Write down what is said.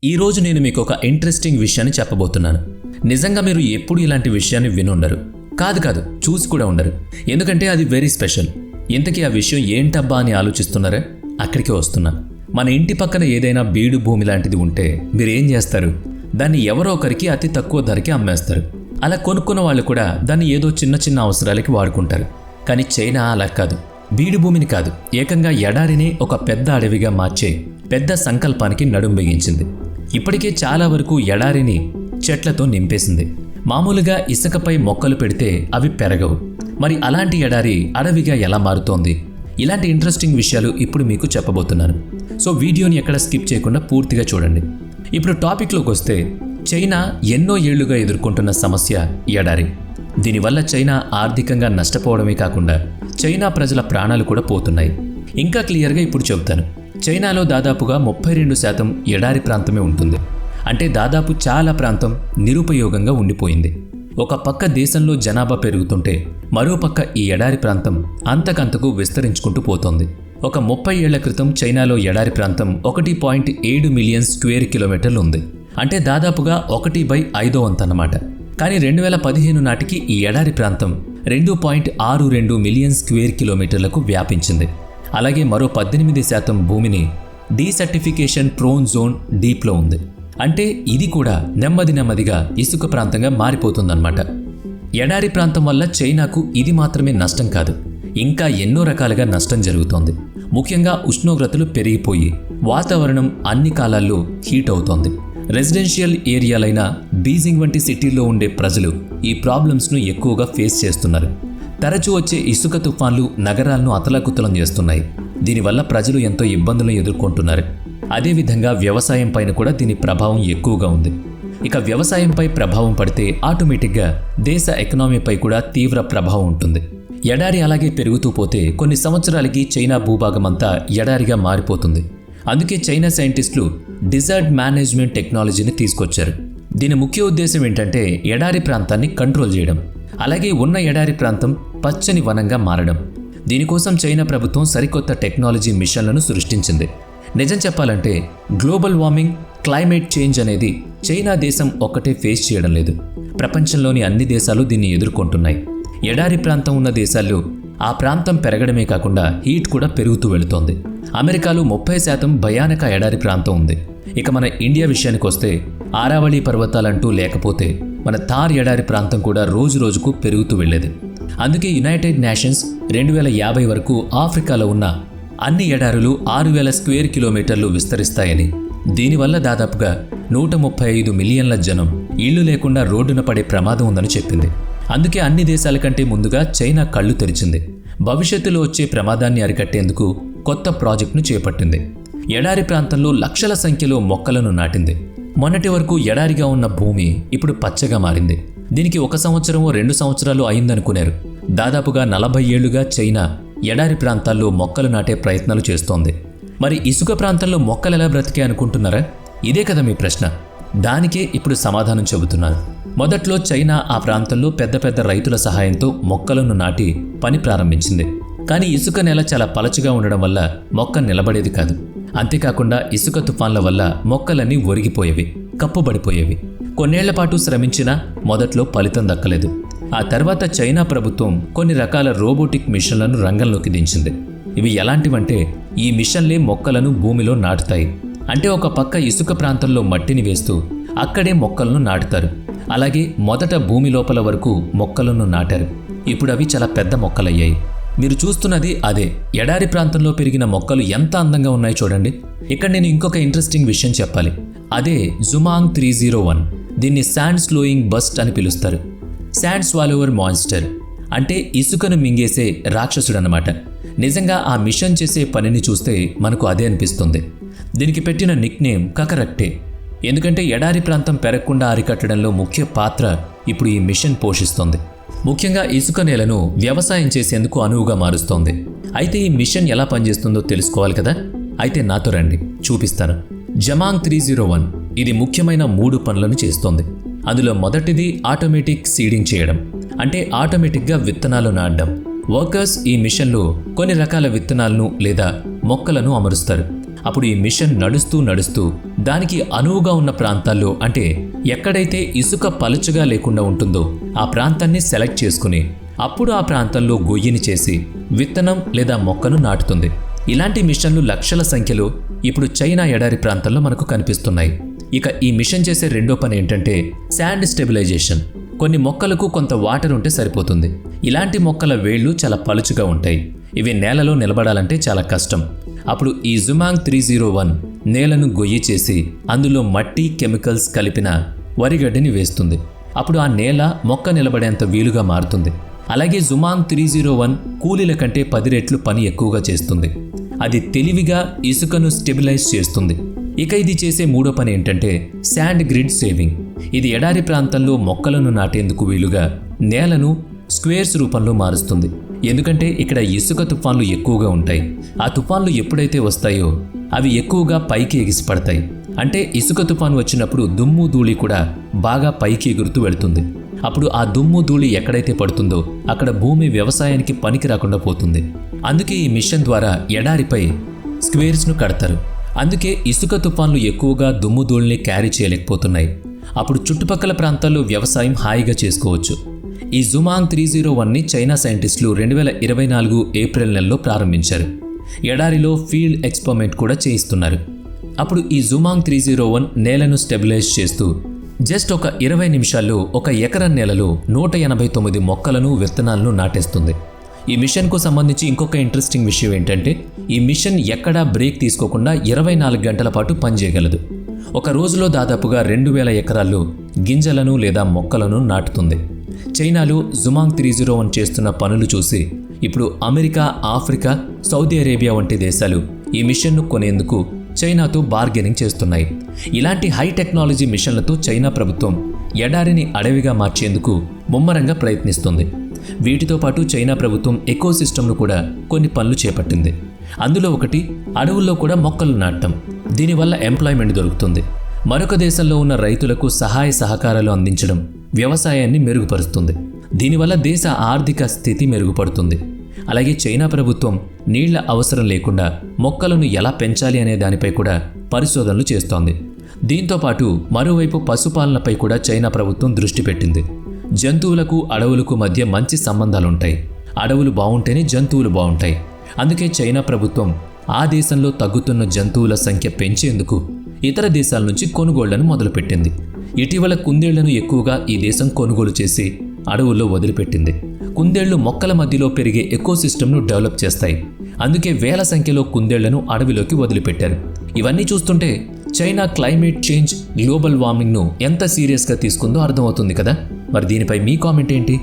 ఈరోజు నేను మీకు ఒక ఇంట్రెస్టింగ్ విషయాన్ని చెప్పబోతున్నాను. నిజంగా మీరు ఎప్పుడు ఇలాంటి విషయాన్ని వినుండరు. కాదు చూసి కూడా ఉండరు. ఎందుకంటే అది వెరీ స్పెషల్. ఇంతకీ ఆ విషయం ఏంటబ్బా అని ఆలోచిస్తున్నారా? అక్కడికే వస్తున్నా. మన ఇంటి పక్కన ఏదైనా బీడు భూమి లాంటిది ఉంటే మీరేం చేస్తారు? దాన్ని ఎవరో ఒకరికి అతి తక్కువ ధరకి అమ్మేస్తారు. అలా కొనుక్కున్న వాళ్ళు కూడా దాన్ని ఏదో చిన్న అవసరాలకి వాడుకుంటారు. కానీ చైనా అలా కాదు. బీడు భూమిని కాదు, ఏకంగా ఎడారినే ఒక పెద్ద అడవిగా మార్చే పెద్ద సంకల్పానికి నడుం బిగించింది. ఇప్పటికే చాలా వరకు ఎడారిని చెట్లతో నింపేసింది. మామూలుగా ఇసుకపై మొక్కలు పెడితే అవి పెరగవు. మరి అలాంటి ఎడారి అడవిగా ఎలా మారుతోంది? ఇలాంటి ఇంట్రెస్టింగ్ విషయాలు ఇప్పుడు మీకు చెప్పబోతున్నాను. సో వీడియోని ఎక్కడ స్కిప్ చేయకుండా పూర్తిగా చూడండి. ఇప్పుడు టాపిక్లోకి వస్తే, చైనా ఎన్నో ఏళ్లుగా ఎదుర్కొంటున్న సమస్య ఎడారి. దీనివల్ల చైనా ఆర్థికంగా నష్టపోవడమే కాకుండా చైనా ప్రజల ప్రాణాలు కూడా పోతున్నాయి. ఇంకా క్లియర్గా ఇప్పుడు చెబుతాను. చైనాలో దాదాపుగా 32% ఎడారి ప్రాంతమే ఉంటుంది. అంటే దాదాపు చాలా ప్రాంతం నిరుపయోగంగా ఉండిపోయింది. ఒక పక్క దేశంలో జనాభా పెరుగుతుంటే మరోపక్క ఈ ఎడారి ప్రాంతం అంతకంతకు విస్తరించుకుంటూ పోతోంది. ఒక 30 ఏళ్ల క్రితం చైనాలో ఎడారి ప్రాంతం 1.7 మిలియన్ స్క్వేర్ కిలోమీటర్లు ఉంది. అంటే దాదాపుగా 1/5 వంతు అన్నమాట. కానీ 2015 నాటికి ఈ ఎడారి ప్రాంతం 2.62 మిలియన్ స్క్వేర్ కిలోమీటర్లకు వ్యాపించింది. అలాగే మరో 18% భూమిని డీసర్టిఫికేషన్ ప్రోన్ జోన్ డీప్లో ఉంది. అంటే ఇది కూడా నెమ్మదిగా ఇసుక ప్రాంతంగా మారిపోతుందన్నమాట. ఎడారి ప్రాంతం వల్ల చైనాకు ఇది మాత్రమే నష్టం కాదు, ఇంకా ఎన్నో రకాలుగా నష్టం జరుగుతోంది. ముఖ్యంగా ఉష్ణోగ్రతలు పెరిగిపోయి వాతావరణం అన్ని కాలాల్లో హీట్ అవుతోంది. రెసిడెన్షియల్ ఏరియాలైన బీజింగ్ వంటి సిటీల్లో ఉండే ప్రజలు ఈ ప్రాబ్లమ్స్ను ఎక్కువగా ఫేస్ చేస్తున్నారు. తరచూ వచ్చే ఇసుక తుఫాన్లు నగరాలను అతలాకుతలం చేస్తున్నాయి. దీనివల్ల ప్రజలు ఎంతో ఇబ్బందులను ఎదుర్కొంటున్నారు. అదేవిధంగా వ్యవసాయం పైన కూడా దీని ప్రభావం ఎక్కువగా ఉంది. ఇక వ్యవసాయంపై ప్రభావం పడితే ఆటోమేటిక్గా దేశ ఎకనామీపై కూడా తీవ్ర ప్రభావం ఉంటుంది. ఎడారి అలాగే పెరుగుతూ పోతే కొన్ని సంవత్సరాలకి చైనా భూభాగం అంతా ఎడారిగా మారిపోతుంది. అందుకే చైనా సైంటిస్టులు డిజర్ట్ మేనేజ్మెంట్ టెక్నాలజీని తీసుకొచ్చారు. దీని ముఖ్య ఉద్దేశం ఏంటంటే ఎడారి ప్రాంతాన్ని కంట్రోల్ చేయడం, అలాగే ఉన్న ఎడారి ప్రాంతం పచ్చని వనంగా మారడం. దీనికోసం చైనా ప్రభుత్వం సరికొత్త టెక్నాలజీ మిషన్లను సృష్టించింది. నిజం చెప్పాలంటే గ్లోబల్ వార్మింగ్, క్లైమేట్ చేంజ్ అనేది చైనా దేశం ఒక్కటే ఫేస్ చేయడం లేదు. ప్రపంచంలోని అన్ని దేశాలు దీన్ని ఎదుర్కొంటున్నాయి. ఎడారి ప్రాంతం ఉన్న దేశాల్లో ఆ ప్రాంతం పెరగడమే కాకుండా హీట్ కూడా పెరుగుతూ వెళుతోంది. అమెరికాలో 30% భయానక ఎడారి ప్రాంతం ఉంది. ఇక మన ఇండియా విషయానికి వస్తే ఆరావళి పర్వతాలంటూ లేకపోతే మన థార్ ఎడారి ప్రాంతం కూడా రోజుకు పెరుగుతూ వెళ్ళేది. అందుకే యునైటెడ్ నేషన్స్ 2050 వరకు ఆఫ్రికాలో ఉన్న అన్ని ఎడారులు 6000 స్క్వేర్ కిలోమీటర్లు విస్తరిస్తాయని, దీనివల్ల దాదాపుగా 135 మిలియన్ల జనం ఇళ్లు లేకుండా రోడ్డున పడే ప్రమాదం ఉందని చెప్పింది. అందుకే అన్ని దేశాల కంటే ముందుగా చైనా కళ్ళు తెరిచింది. భవిష్యత్తులో వచ్చే ప్రమాదాన్ని అరికట్టేందుకు కొత్త ప్రాజెక్టును చేపట్టింది. ఎడారి ప్రాంతంలో లక్షల సంఖ్యలో మొక్కలను నాటింది. మొన్నటి వరకు ఎడారిగా ఉన్న భూమి ఇప్పుడు పచ్చగా మారింది. దీనికి 1 సంవత్సరమో 2 సంవత్సరాలు అయిందనుకున్నారు. దాదాపుగా 40 ఏళ్లుగా చైనా ఎడారి ప్రాంతాల్లో మొక్కలు నాటే ప్రయత్నాలు చేస్తోంది. మరి ఇసుక ప్రాంతంలో మొక్కలు ఎలా బ్రతికే అనుకుంటున్నారా? ఇదే కదా మీ ప్రశ్న. దానికే ఇప్పుడు సమాధానం చెబుతున్నాను. మొదట్లో చైనా ఆ ప్రాంతంలో పెద్ద రైతుల సహాయంతో మొక్కలను నాటి పని ప్రారంభించింది. కానీ ఇసుక నేల చాలా పలచగా ఉండడం వల్ల మొక్క నిలబడేది కాదు. అంతేకాకుండా ఇసుక తుఫాన్ల వల్ల మొక్కలన్నీ ఒరిగిపోయేవి, కప్పుబడిపోయేవి. కొన్నేళ్ల పాటు శ్రమించినా మొదట్లో ఫలితం దక్కలేదు. ఆ తర్వాత చైనా ప్రభుత్వం కొన్ని రకాల రోబోటిక్ మిషన్లను రంగంలోకి దించింది. ఇవి ఎలాంటివంటే ఈ మిషన్లే మొక్కలను భూమిలో నాటుతాయి. అంటే ఒక పక్క ఇసుక ప్రాంతంలో మట్టిని వేస్తూ అక్కడే మొక్కలను నాటుతారు. అలాగే మొదట భూమి లోపల వరకు మొక్కలను నాటారు. ఇప్పుడు అవి చాలా పెద్ద మొక్కలయ్యాయి. మీరు చూస్తున్నది అదే. ఎడారి ప్రాంతంలో పెరిగిన మొక్కలు ఎంత అందంగా ఉన్నాయో చూడండి. ఇక్కడ నేను ఇంకొక ఇంట్రెస్టింగ్ విషయం చెప్పాలి. అదే జుమాంగ్ 301. దీన్ని శాండ్ స్లోయింగ్ బస్ట్ అని పిలుస్తారు. శాండ్ స్వాలోవర్ మాన్స్టర్ అంటే ఇసుకను మింగేసే రాక్షసుడన్నమాట. నిజంగా ఆ మిషన్ చేసే పనిని చూస్తే మనకు అదే అనిపిస్తుంది. దీనికి పెట్టిన నిక్ నేమ్ కకరక్టే. ఎందుకంటే ఎడారి ప్రాంతం పెరగకుండా అరికట్టడంలో ముఖ్య పాత్ర ఇప్పుడు ఈ మిషన్ పోషిస్తోంది. ముఖ్యంగా ఇసుక నేలను వ్యవసాయం చేసేందుకు అనువుగా మారుస్తోంది. అయితే ఈ మిషన్ ఎలా పనిచేస్తుందో తెలుసుకోవాలి కదా? అయితే నాతో రండి, చూపిస్తాను. జమాంగ్ 301 ఇది ముఖ్యమైన 3 పనులను చేస్తోంది. అందులో మొదటిది ఆటోమేటిక్ సీడింగ్ చేయడం. అంటే ఆటోమేటిక్గా విత్తనాలు నాటడం. వర్కర్స్ ఈ మిషన్లో కొన్ని రకాల విత్తనాలను లేదా మొక్కలను అమరుస్తారు. అప్పుడు ఈ మిషన్ నడుస్తూ దానికి అనువుగా ఉన్న ప్రాంతాల్లో, అంటే ఎక్కడైతే ఇసుక పలుచగా లేకుండా ఉంటుందో ఆ ప్రాంతాన్ని సెలెక్ట్ చేసుకుని అప్పుడు ఆ ప్రాంతంలో గొయ్యిని చేసి విత్తనం లేదా మొక్కను నాటుతుంది. ఇలాంటి మిషన్లు లక్షల సంఖ్యలో ఇప్పుడు చైనా ఎడారి ప్రాంతంలో మనకు కనిపిస్తున్నాయి. ఇక ఈ మిషన్ చేసే రెండో పని ఏంటంటే శాండ్ స్టెబిలైజేషన్. కొన్ని మొక్కలకు కొంత వాటర్ ఉంటే సరిపోతుంది. ఇలాంటి మొక్కల వేళ్లు చాలా పలుచుగా ఉంటాయి. ఇవి నేలలో నిలబడాలంటే చాలా కష్టం. అప్పుడు ఈ జుమాంగ్ 301 నేలను గొయ్యి చేసి అందులో మట్టి, కెమికల్స్ కలిపిన వరిగడ్డిని వేస్తుంది. అప్పుడు ఆ నేల మొక్క నిలబడేంత వీలుగా మారుతుంది. అలాగే జుమాంగ్ 301 కూలీల కంటే 10 రెట్లు పని ఎక్కువగా చేస్తుంది. అది తెలివిగా ఇసుకను స్టెబిలైజ్ చేస్తుంది. ఇక ఇది చేసే మూడో పని ఏంటంటే శాండ్ గ్రిడ్ సేవింగ్. ఇది ఎడారి ప్రాంతంలో మొక్కలను నాటేందుకు వీలుగా నేలను స్క్వేర్స్ రూపంలో మారుస్తుంది. ఎందుకంటే ఇక్కడ ఇసుక తుఫాన్లు ఎక్కువగా ఉంటాయి. ఆ తుఫాన్లు ఎప్పుడైతే వస్తాయో అవి ఎక్కువగా పైకి ఎగిసిపడతాయి. అంటే ఇసుక తుఫాన్ వచ్చినప్పుడు దుమ్ము ధూళి కూడా బాగా పైకి ఎగురుతూ వెళుతుంది. అప్పుడు ఆ దుమ్ము ధూళి ఎక్కడైతే పడుతుందో అక్కడ భూమి వ్యవసాయానికి పనికి రాకుండా పోతుంది. అందుకే ఈ మిషన్ ద్వారా ఎడారిపై స్క్వేర్స్ను కడతారు. అందుకే ఇసుక తుఫాన్లు ఎక్కువగా దుమ్ము ధూళిని క్యారీ చేయలేకపోతున్నాయి. అప్పుడు చుట్టుపక్కల ప్రాంతాల్లో వ్యవసాయం హాయిగా చేసుకోవచ్చు. ఈ జుమాంగ్ 301ని చైనా సైంటిస్టులు 2024 ఏప్రిల్ నెలలో ప్రారంభించారు. ఎడారిలో ఫీల్డ్ ఎక్స్పెరిమెంట్ కూడా చేయిస్తున్నారు. అప్పుడు ఈ జుమాంగ్ 301 నేలను స్టెబిలైజ్ చేస్తూ జస్ట్ ఒక 20 నిమిషాల్లో 1 ఎకరం నేలలో 189 మొక్కలను, విత్తనాలను నాటేస్తుంది. ఈ మిషన్కు సంబంధించి ఇంకొక ఇంట్రెస్టింగ్ విషయం ఏంటంటే ఈ మిషన్ ఎక్కడా బ్రేక్ తీసుకోకుండా 24 గంటల పాటు పనిచేయగలదు. ఒక రోజులో దాదాపుగా 2000 ఎకరాల్లో గింజలను లేదా మొక్కలను నాటుతుంది. చైనాలో జుమాంగ్ 301 చేస్తున్న పనులు చూసి ఇప్పుడు అమెరికా, ఆఫ్రికా, సౌదీ అరేబియా వంటి దేశాలు ఈ మిషన్ను కొనేందుకు చైనాతో బార్గెనింగ్ చేస్తున్నాయి. ఇలాంటి హై టెక్నాలజీ మిషన్లతో చైనా ప్రభుత్వం ఎడారిని అడవిగా మార్చేందుకు ముమ్మరంగా ప్రయత్నిస్తుంది. వీటితో పాటు చైనా ప్రభుత్వం ఎకోసిస్టమ్ను కూడా కొన్ని పనులు చేపట్టింది. అందులో ఒకటి అడవుల్లో కూడా మొక్కలు నాటడం. దీనివల్ల ఎంప్లాయ్మెంట్ దొరుకుతుంది. మరొక దేశంలో ఉన్న రైతులకు సహాయ సహకారాలు అందించడం వ్యవసాయాన్ని మెరుగుపరుస్తుంది. దీనివల్ల దేశ ఆర్థిక స్థితి మెరుగుపడుతుంది. అలాగే చైనా ప్రభుత్వం నీళ్ల అవసరం లేకుండా మొక్కలను ఎలా పెంచాలి అనే దానిపై కూడా పరిశోధనలు చేస్తోంది. దీంతోపాటు మరోవైపు పశుపాలనపై కూడా చైనా ప్రభుత్వం దృష్టి పెట్టింది. జంతువులకు, అడవులకు మధ్య మంచి సంబంధాలుంటాయి. అడవులు బాగుంటేనే జంతువులు బాగుంటాయి. అందుకే చైనా ప్రభుత్వం ఆ దేశంలో తగ్గుతున్న జంతువుల సంఖ్య పెంచేందుకు ఇతర దేశాల నుంచి కొనుగోళ్లను మొదలుపెట్టింది. ఇటీవల కుందేళ్లను ఎక్కువగా ఈ దేశం కొనుగోలు చేసి అడవుల్లో వదిలిపెట్టింది. కుందేళ్లు మొక్కల మధ్యలో పెరిగే ఎకోసిస్టమ్ను డెవలప్ చేస్తాయి. అందుకే వేల సంఖ్యలో కుందేళ్లను అడవిలోకి వదిలిపెట్టారు. ఇవన్నీ చూస్తుంటే చైనా క్లైమేట్ చేంజ్, గ్లోబల్ వార్మింగ్ను ఎంత సీరియస్గా తీసుకుందో అర్థమవుతుంది కదా. మరి దీనిపై మీ కామెంట్ ఏంటి?